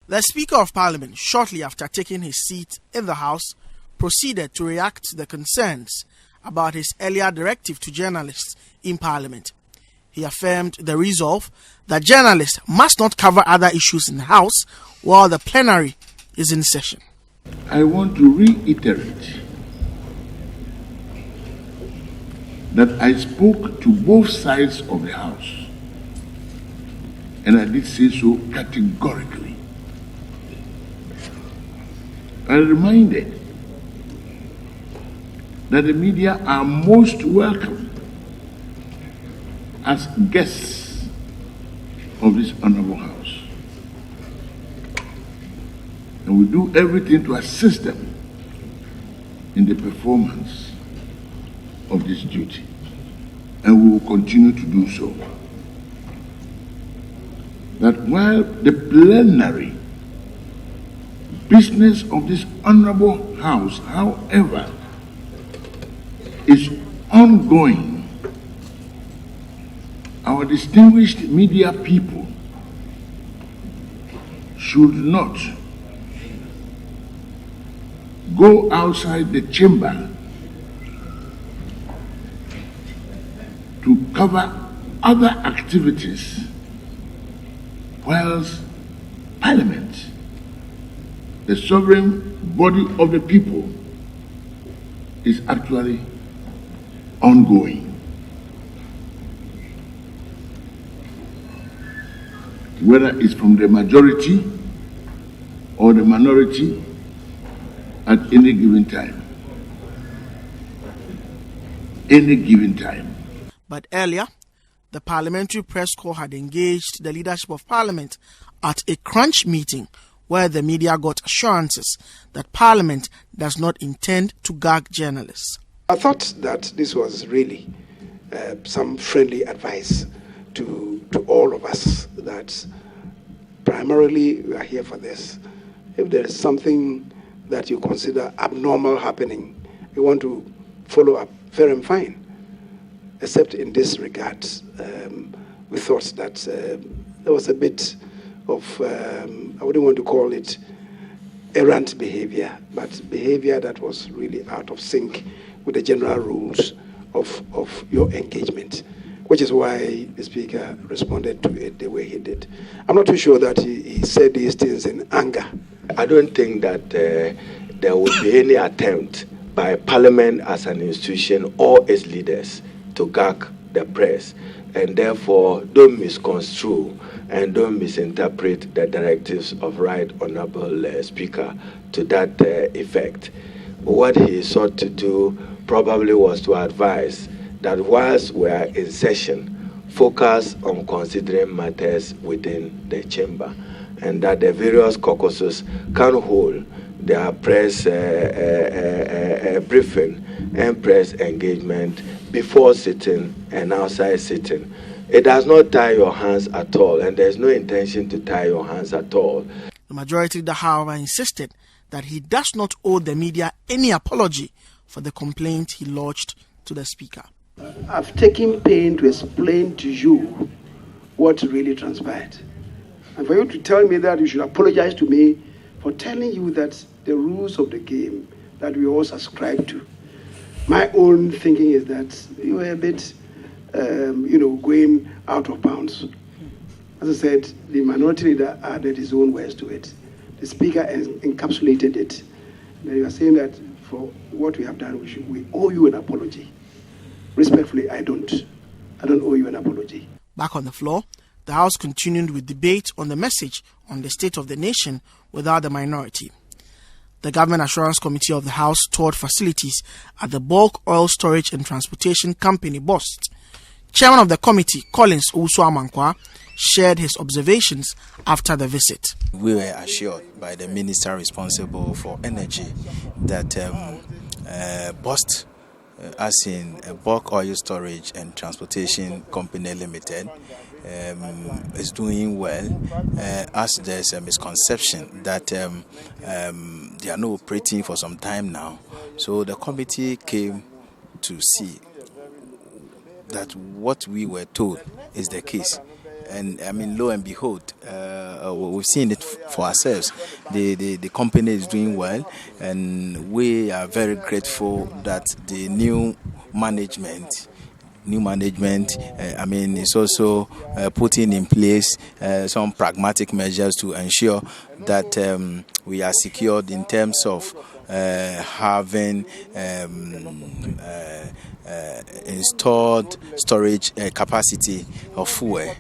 The Speaker of Parliament, shortly after taking his seat in the House, proceeded to react to the concerns about his earlier directive to journalists in Parliament. He affirmed the resolve that journalists must not cover other issues in the House while the plenary is in session. I want to reiterate that I spoke to both sides of the House, and I did say so categorically. I reminded that the media are most welcome as guests of this honorable House, and we do everything to assist them in the performance of this duty, and we will continue to do so. That while the plenary business of this honorable House, however, is ongoing, our distinguished media people should not go outside the chamber to cover other activities whilst Parliament, the sovereign body of the people, is actually ongoing. Whether it's from the majority or the minority at any given time. Any given time. But earlier, the Parliamentary Press Corps had engaged the leadership of Parliament at a crunch meeting where the media got assurances that Parliament does not intend to gag journalists. I thought that this was really some friendly advice to all of us, that primarily we are here for this. If there is something that you consider abnormal happening, you want to follow up, fair and fine. Except in this regard, we thought that there was a bit of, I wouldn't want to call it errant behavior, but behavior that was really out of sync with the general rules of your engagement, which is why the Speaker responded to it the way he did. I'm not too sure that he said these things in anger. I don't think that there would be any attempt by Parliament as an institution or its leaders to gag the press, and therefore don't misconstrue and don't misinterpret the directives of Right Honourable Speaker to that effect. What he sought to do probably was to advise that whilst we are in session, focus on considering matters within the chamber, and that the various caucuses can hold their press briefing and press engagement before sitting and outside sitting. It does not tie your hands at all, and there's no intention to tie your hands at all. The majority leader, however, insisted that he does not owe the media any apology for the complaint he lodged to the Speaker. I've taken pain to explain to you what really transpired. And for you to tell me that you should apologize to me for telling you that the rules of the game that we all subscribe to. My own thinking is that you were a bit, going out of bounds. As I said, the minority leader added his own words to it. The Speaker encapsulated it. And you are saying that for what we have done, we owe you an apology. Respectfully, I don't owe you an apology. Back on the floor, the House continued with debate on the message on the state of the nation without the minority. The Government Assurance Committee of the House toured facilities at the Bulk Oil Storage and Transportation Company, BOST. Chairman of the committee, Collins Owusu-Amankwa, shared his observations after the visit. We were assured by the minister responsible for energy that BOST, as in Bulk Oil Storage and Transportation Company Limited, is doing well, as there's a misconception that they are not operating for some time now. So the committee came to see that what we were told is the case, and I mean, lo and behold, we've seen it for ourselves. The company is doing well, and we are very grateful that the new management, I mean, is also putting in place some pragmatic measures to ensure that we are secured in terms of having installed storage capacity of fuel.